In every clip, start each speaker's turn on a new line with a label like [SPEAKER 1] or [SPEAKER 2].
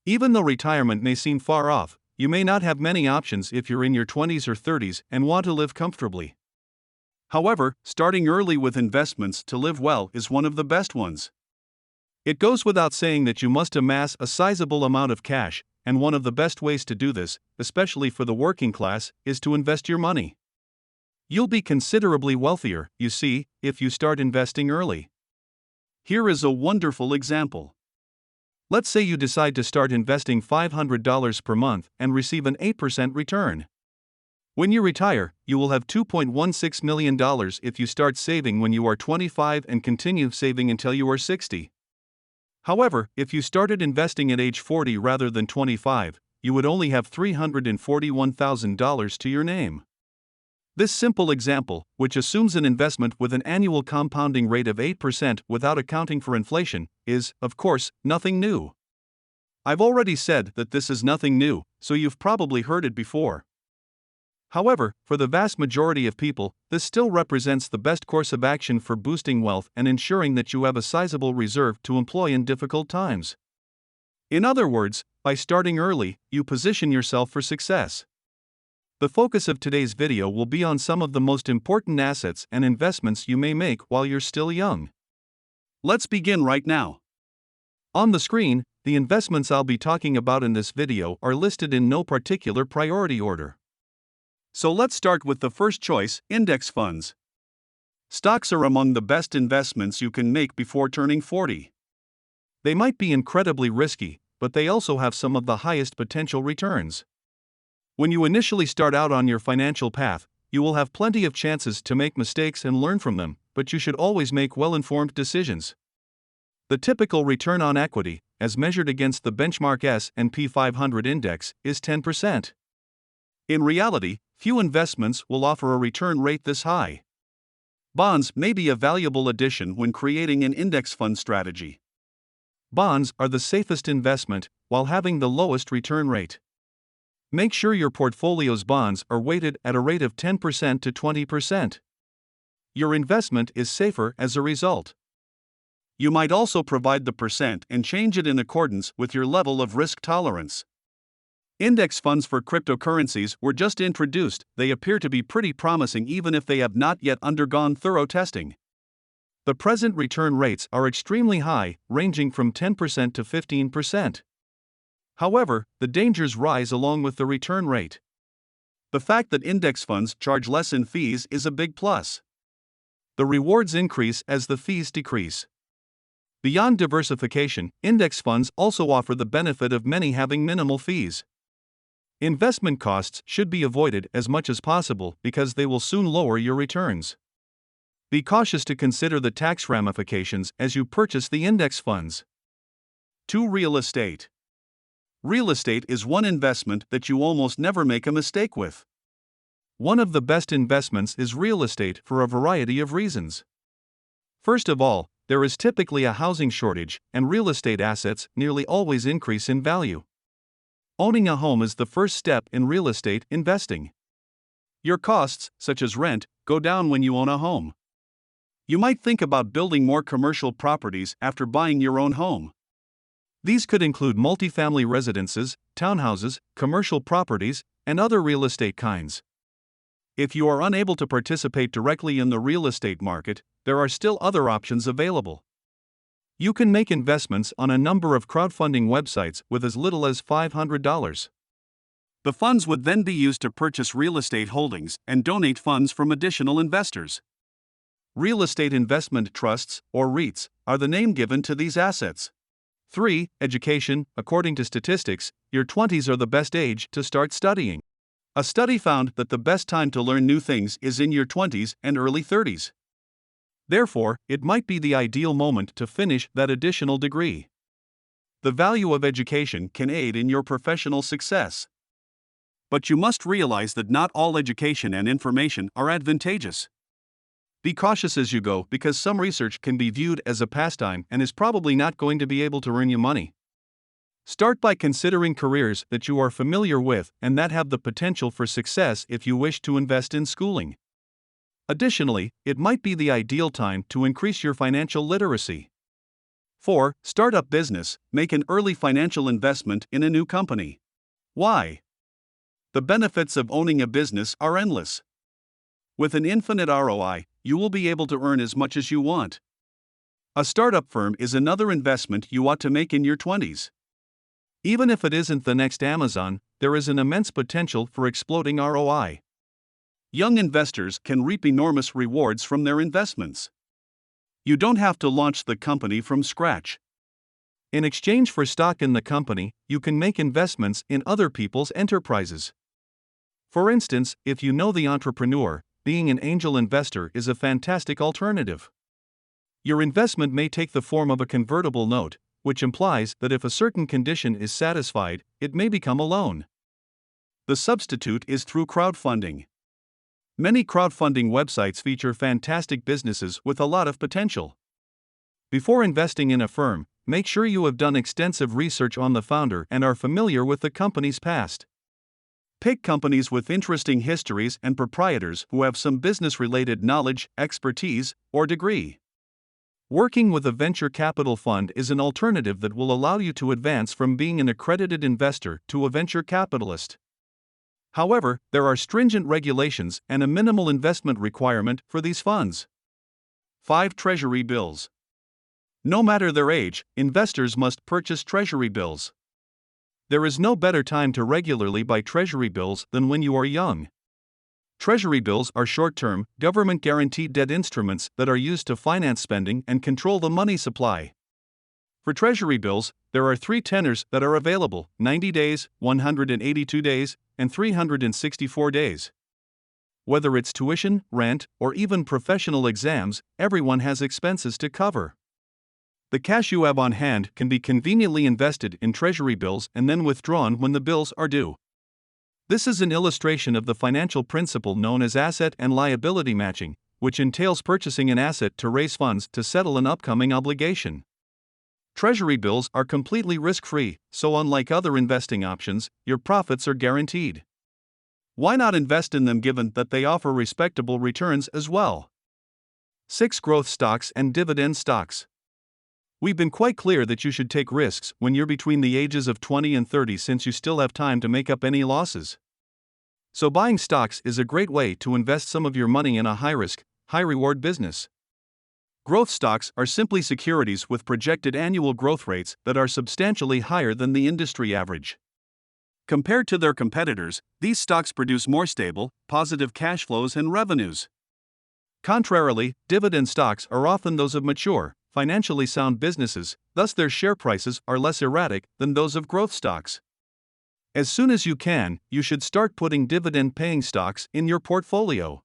[SPEAKER 1] Even though retirement may seem far off, you may not have many options if you're in your 20s or 30s and want to live comfortably. However, starting early with investments to live well is one of the best ones. It goes without saying that you must amass a sizable amount of cash, and one of the best ways to do this, especially for the working class, is to invest your money. You'll be considerably wealthier, you see, if you start investing early. Here is a wonderful example. Let's say you decide to start investing $500 per month and receive an 8% return. When you retire, you will have $2.16 million if you start saving when you are 25 and continue saving until you are 60. However, if you started investing at age 40 rather than 25, you would only have $341,000 to your name. This simple example, which assumes an investment with an annual compounding rate of 8% without accounting for inflation, is, of course, nothing new. I've already said that this is nothing new, so you've probably heard it before. However, for the vast majority of people, this still represents the best course of action for boosting wealth and ensuring that you have a sizable reserve to employ in difficult times. In other words, by starting early, you position yourself for success. The focus of today's video will be on some of the most important assets and investments you may make while you're still young. Let's begin right now. On the screen, the investments I'll be talking about in this video are listed in no particular priority order. So let's start with the first choice, index funds. Stocks are among the best investments you can make before turning 40. They might be incredibly risky, but they also have some of the highest potential returns. When you initially start out on your financial path, you will have plenty of chances to make mistakes and learn from them, but you should always make well-informed decisions. The typical return on equity, as measured against the benchmark S&P 500 index, is 10%. In reality, few investments will offer a return rate this high. Bonds may be a valuable addition when creating an index fund strategy. Bonds are the safest investment while having the lowest return rate. Make sure your portfolio's bonds are weighted at a rate of 10% to 20%. Your investment is safer as a result. You might also provide the percent and change it in accordance with your level of risk tolerance. Index funds for cryptocurrencies were just introduced. They appear to be pretty promising even if they have not yet undergone thorough testing. The present return rates are extremely high, ranging from 10% to 15%. However, the dangers rise along with the return rate. The fact that index funds charge less in fees is a big plus. The rewards increase as the fees decrease. Beyond diversification, index funds also offer the benefit of many having minimal fees. Investment costs should be avoided as much as possible because they will soon lower your returns. Be cautious to consider the tax ramifications as you purchase the index funds. 2. Real estate. Real estate is one investment that you almost never make a mistake with. One of the best investments is real estate for a variety of reasons. First of all, there is typically a housing shortage, and real estate assets nearly always increase in value. Owning a home is the first step in real estate investing. Your costs, such as rent, go down when you own a home. You might think about building more commercial properties after buying your own home. These could include multifamily residences, townhouses, commercial properties, and other real estate kinds. If you are unable to participate directly in the real estate market, there are still other options available. You can make investments on a number of crowdfunding websites with as little as $500. The funds would then be used to purchase real estate holdings and donate funds from additional investors. Real estate investment trusts, or REITs, are the name given to these assets. 3. Education. According to statistics, your 20s are the best age to start studying. A study found that the best time to learn new things is in your 20s and early 30s. Therefore, it might be the ideal moment to finish that additional degree. The value of education can aid in your professional success. But you must realize that not all education and information are advantageous. Be cautious as you go because some research can be viewed as a pastime and is probably not going to be able to earn you money. Start by considering careers that you are familiar with and that have the potential for success if you wish to invest in schooling. Additionally, it might be the ideal time to increase your financial literacy. 4. Start up business, make an early financial investment in a new company. Why? The benefits of owning a business are endless. With an infinite ROI, you will be able to earn as much as you want. A startup firm is another investment you ought to make in your 20s. Even if it isn't the next Amazon, there is an immense potential for exploding ROI. Young investors can reap enormous rewards from their investments. You don't have to launch the company from scratch. In exchange for stock in the company, you can make investments in other people's enterprises. For instance, if you know the entrepreneur, being an angel investor is a fantastic alternative. Your investment may take the form of a convertible note, which implies that if a certain condition is satisfied, it may become a loan. The substitute is through crowdfunding. Many crowdfunding websites feature fantastic businesses with a lot of potential. Before investing in a firm, make sure you have done extensive research on the founder and are familiar with the company's past. Pick companies with interesting histories and proprietors who have some business-related knowledge, expertise, or degree. Working with a venture capital fund is an alternative that will allow you to advance from being an accredited investor to a venture capitalist. However, there are stringent regulations and a minimal investment requirement for these funds. 5. Treasury Bills. No matter their age, investors must purchase Treasury Bills. There is no better time to regularly buy Treasury Bills than when you are young. Treasury bills are short-term, government-guaranteed debt instruments that are used to finance spending and control the money supply. For Treasury bills, there are 3 tenors that are available: 90 days, 182 days, and 364 days. Whether it's tuition, rent, or even professional exams, everyone has expenses to cover. The cash you have on hand can be conveniently invested in Treasury bills and then withdrawn when the bills are due. This is an illustration of the financial principle known as asset and liability matching, which entails purchasing an asset to raise funds to settle an upcoming obligation. Treasury bills are completely risk-free, so unlike other investing options, your profits are guaranteed. Why not invest in them given that they offer respectable returns as well? 6. Growth stocks and dividend stocks. We've been quite clear that you should take risks when you're between the ages of 20 and 30 since you still have time to make up any losses. So buying stocks is a great way to invest some of your money in a high-risk, high-reward business. Growth stocks are simply securities with projected annual growth rates that are substantially higher than the industry average. Compared to their competitors, these stocks produce more stable, positive cash flows and revenues. Contrarily, dividend stocks are often those of mature, financially sound businesses, thus their share prices are less erratic than those of growth stocks. As soon as you can, you should start putting dividend-paying stocks in your portfolio.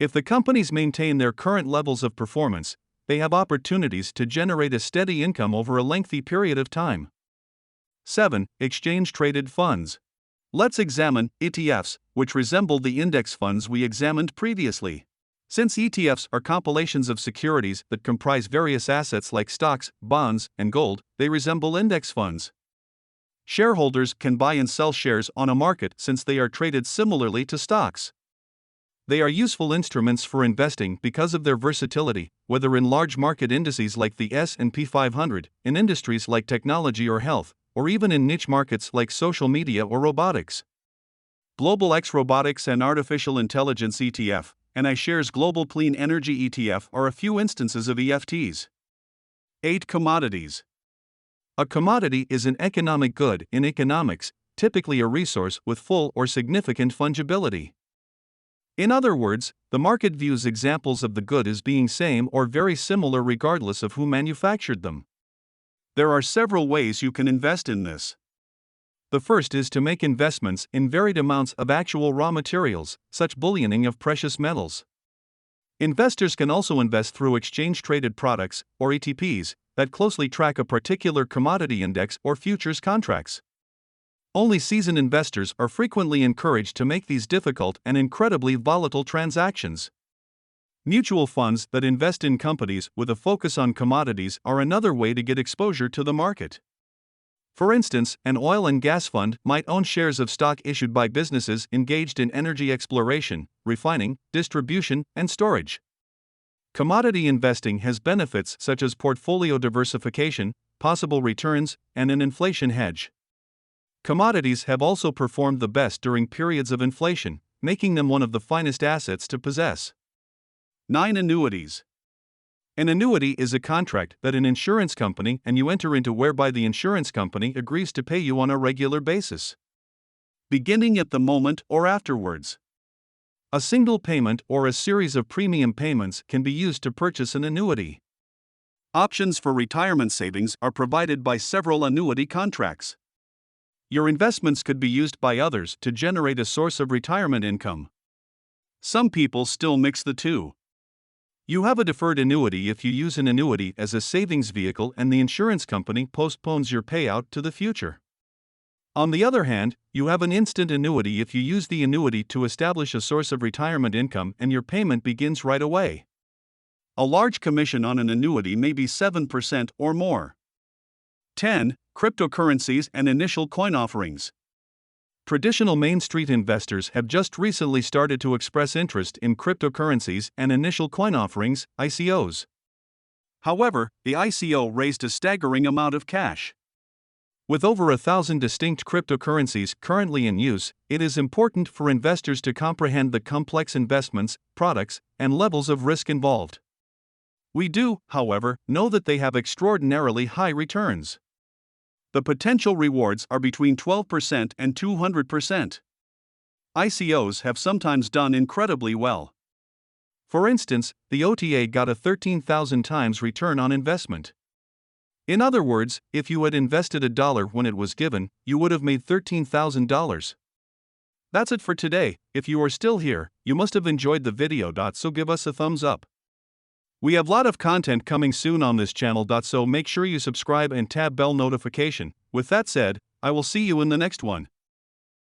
[SPEAKER 1] If the companies maintain their current levels of performance, they have opportunities to generate a steady income over a lengthy period of time. 7. Exchange-traded funds. Let's examine ETFs, which resemble the index funds we examined previously. Since ETFs are compilations of securities that comprise various assets like stocks, bonds, and gold, they resemble index funds. Shareholders can buy and sell shares on a market since they are traded similarly to stocks. They are useful instruments for investing because of their versatility, whether in large market indices like the S&P 500, in industries like technology or health, or even in niche markets like social media or robotics. Global X Robotics and Artificial Intelligence ETF, and iShares Global Clean Energy ETF are a few instances of EFTs. 8. Commodities. A commodity is an economic good in economics, typically a resource with full or significant fungibility. In other words, the market views examples of the good as being same or very similar regardless of who manufactured them. There are several ways you can invest in this. The first is to make investments in varied amounts of actual raw materials, such bullioning of precious metals. Investors can also invest through exchange-traded products, or ETPs, that closely track a particular commodity index or futures contracts. Only seasoned investors are frequently encouraged to make these difficult and incredibly volatile transactions. Mutual funds that invest in companies with a focus on commodities are another way to get exposure to the market. For instance, an oil and gas fund might own shares of stock issued by businesses engaged in energy exploration, refining, distribution, and storage. Commodity investing has benefits such as portfolio diversification, possible returns, and an inflation hedge. Commodities have also performed the best during periods of inflation, making them one of the finest assets to possess. 9. Annuities. An annuity is a contract that an insurance company and you enter into whereby the insurance company agrees to pay you on a regular basis, beginning at the moment or afterwards. A single payment or a series of premium payments can be used to purchase an annuity. Options for retirement savings are provided by several annuity contracts. Your investments could be used by others to generate a source of retirement income. Some people still mix the two. You have a deferred annuity if you use an annuity as a savings vehicle and the insurance company postpones your payout to the future. On the other hand, you have an instant annuity if you use the annuity to establish a source of retirement income and your payment begins right away. A large commission on an annuity may be 7% or more. 10. Cryptocurrencies and initial coin offerings. Traditional Main Street investors have just recently started to express interest in cryptocurrencies and initial coin offerings, ICOs. However, the ICO raised a staggering amount of cash. With over 1,000 distinct cryptocurrencies currently in use, it is important for investors to comprehend the complex investments, products, and levels of risk involved. We do, however, know that they have extraordinarily high returns. The potential rewards are between 12% and 200%. ICOs have sometimes done incredibly well. For instance, the OTA got a 13,000 times return on investment. In other words, if you had invested $1 when it was given, you would have made $13,000. That's it for today. If you are still here, you must have enjoyed the video. So give us a thumbs up. We have a lot of content coming soon on this channel. So make sure you subscribe and tab bell notification. With that said, I will see you in the next one.